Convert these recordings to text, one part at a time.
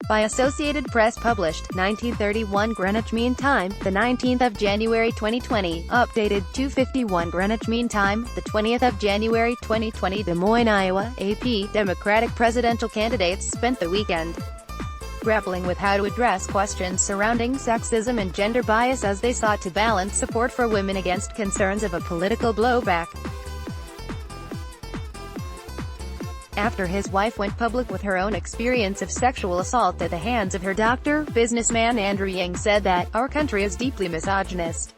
By Associated Press, published 1931 Greenwich Mean Time, the 19th of January 2020, updated 2:51 Greenwich Mean Time, the 20th of January 2020. Des Moines, Iowa. AP Democratic presidential candidates spent the weekend grappling with how to address questions surrounding sexism and gender bias as they sought to balance support for women against concerns of a political blowback. After his wife went public with her own experience of sexual assault at the hands of her doctor, businessman Andrew Yang said that, "Our country is deeply misogynist."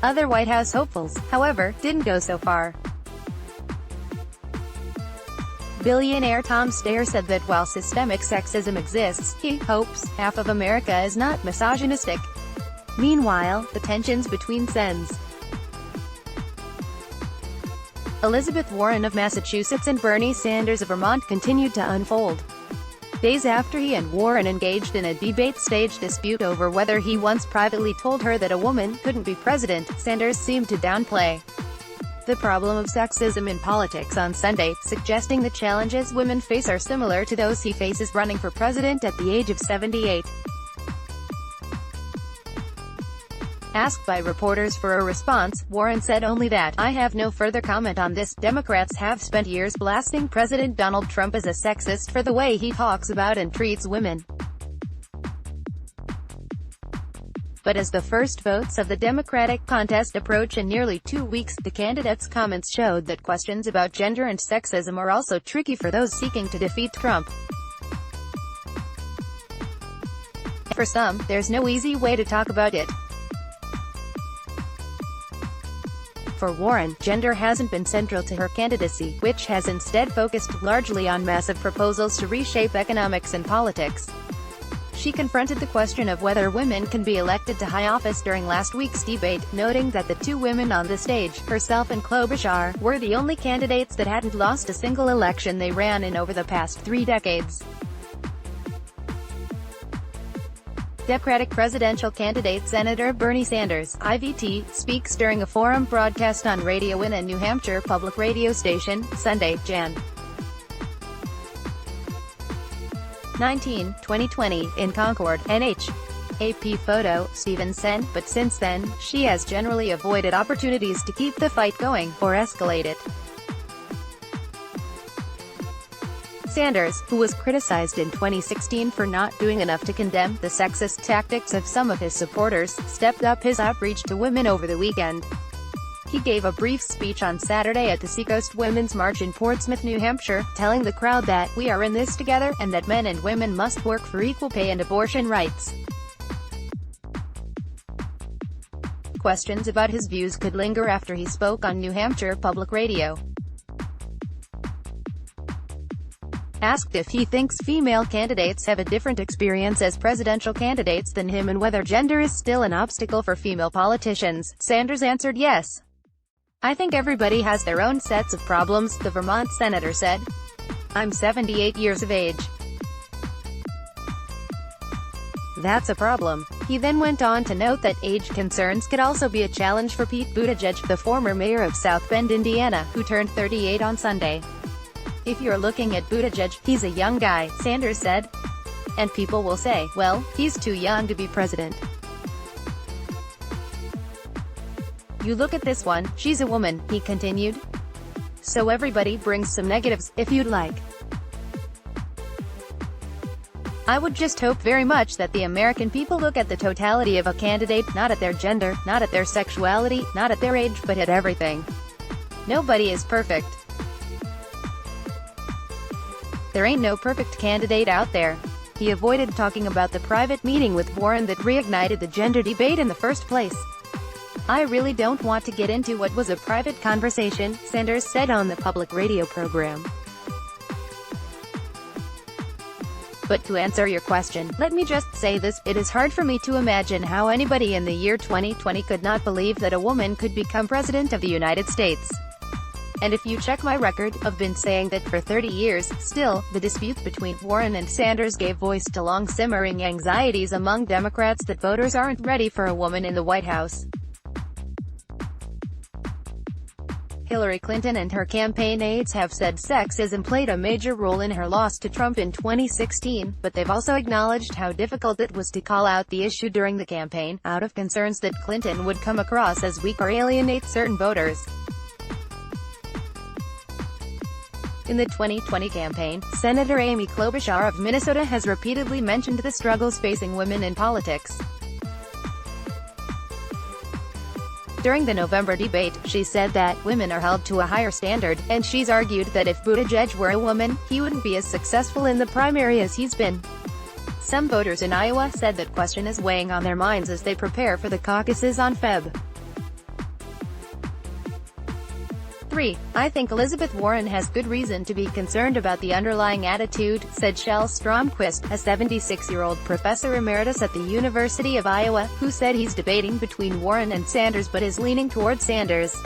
Other White House hopefuls, however, didn't go so far. Billionaire Tom Steyer said that while systemic sexism exists, he hopes half of America is not misogynistic. Meanwhile, the tensions between Sens. Elizabeth Warren of Massachusetts and Bernie Sanders of Vermont continued to unfold. Days after he and Warren engaged in a debate-stage dispute over whether he once privately told her that a woman couldn't be president, Sanders seemed to downplay the problem of sexism in politics on Sunday, suggesting the challenges women face are similar to those he faces running for president at the age of 78. Asked by reporters for a response, Warren said only that, "I have no further comment on this. Democrats have spent years blasting President Donald Trump as a sexist for the way he talks about and treats women. But as the first votes of the Democratic contest approach in nearly 2 weeks, the candidates' comments showed that questions about gender and sexism are also tricky for those seeking to defeat Trump. For some, there's no easy way to talk about it. For Warren, gender hasn't been central to her candidacy, which has instead focused largely on massive proposals to reshape economics and politics. She confronted the question of whether women can be elected to high office during last week's debate, noting that the two women on the stage, herself and Klobuchar, were the only candidates that hadn't lost a single election they ran in over the past 3 decades. Democratic presidential candidate Senator Bernie Sanders, IVT, speaks during a forum broadcast on Radio in a New Hampshire public radio station, Sunday, Jan. 19, 2020, in Concord, NH. AP photo, Stephen Sen, but since then, she has generally avoided opportunities to keep the fight going, or escalate it. Sanders, who was criticized in 2016 for not doing enough to condemn the sexist tactics of some of his supporters, stepped up his outreach to women over the weekend. He gave a brief speech on Saturday at the Seacoast Women's March in Portsmouth, New Hampshire, telling the crowd that, "We are in this together," and that men and women must work for equal pay and abortion rights. Questions about his views could linger after he spoke on New Hampshire Public Radio. Asked if he thinks female candidates have a different experience as presidential candidates than him and whether gender is still an obstacle for female politicians, Sanders answered yes. "I think everybody has their own sets of problems," the Vermont senator said. "I'm 78 years of age. That's a problem." He then went on to note that age concerns could also be a challenge for Pete Buttigieg, the former mayor of South Bend, Indiana, who turned 38 on Sunday. "If you're looking at Buttigieg, he's a young guy," Sanders said. "And people will say, well, he's too young to be president. You look at this one, she's a woman," he continued. "So everybody brings some negatives, if you'd like. I would just hope very much that the American people look at the totality of a candidate, not at their gender, not at their sexuality, not at their age, but at everything. Nobody is perfect. There ain't no perfect candidate out there." He avoided talking about the private meeting with Warren that reignited the gender debate in the first place. "I really don't want to get into what was a private conversation," Sanders said on the public radio program. "But to answer your question, let me just say this, it is hard for me to imagine how anybody in the year 2020 could not believe that a woman could become president of the United States. And if you check my record, I've been saying that for 30 years." Still, the dispute between Warren and Sanders gave voice to long-simmering anxieties among Democrats that voters aren't ready for a woman in the White House. Hillary Clinton and her campaign aides have said sexism played a major role in her loss to Trump in 2016, but they've also acknowledged how difficult it was to call out the issue during the campaign, out of concerns that Clinton would come across as weak or alienate certain voters. In the 2020 campaign, Senator Amy Klobuchar of Minnesota has repeatedly mentioned the struggles facing women in politics. During the November debate, she said that women are held to a higher standard, and she's argued that if Buttigieg were a woman, he wouldn't be as successful in the primary as he's been. Some voters in Iowa said that question is weighing on their minds as they prepare for the caucuses on Feb. 3. I think Elizabeth Warren has good reason to be concerned about the underlying attitude, said Shel Stromquist, a 76-year-old professor emeritus at the University of Iowa, who said he's debating between Warren and Sanders but is leaning toward Sanders.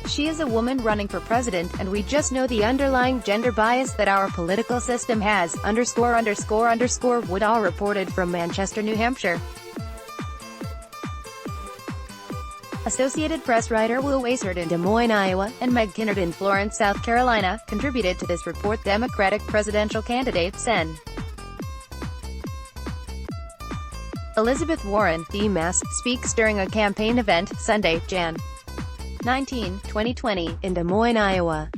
She is a woman running for president, and we just know the underlying gender bias that our political system has, Woodall reported from Manchester, New Hampshire. Associated Press writer Will Wasert in Des Moines, Iowa, and Meg Kinnard in Florence, South Carolina, contributed to this report. Democratic presidential candidate Sen. Elizabeth Warren, DES, speaks during a campaign event, Sunday, Jan. 19, 2020, in Des Moines, Iowa.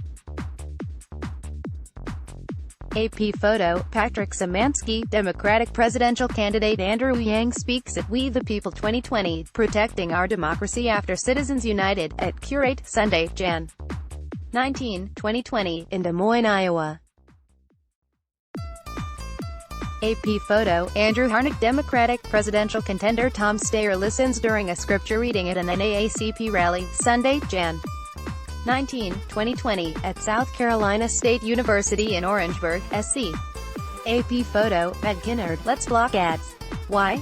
AP photo, Patrick Szymanski, Democratic presidential candidate Andrew Yang speaks at We the People 2020, Protecting Our Democracy After Citizens United, at Curate, Sunday, Jan. 19, 2020, in Des Moines, Iowa. AP photo, Andrew Harnick, Democratic presidential contender Tom Steyer listens during a scripture reading at an NAACP rally, Sunday, Jan. 19, 2020, at South Carolina State University in Orangeburg, SC. AP photo, Meg Kinnard, Let's block ads. Why?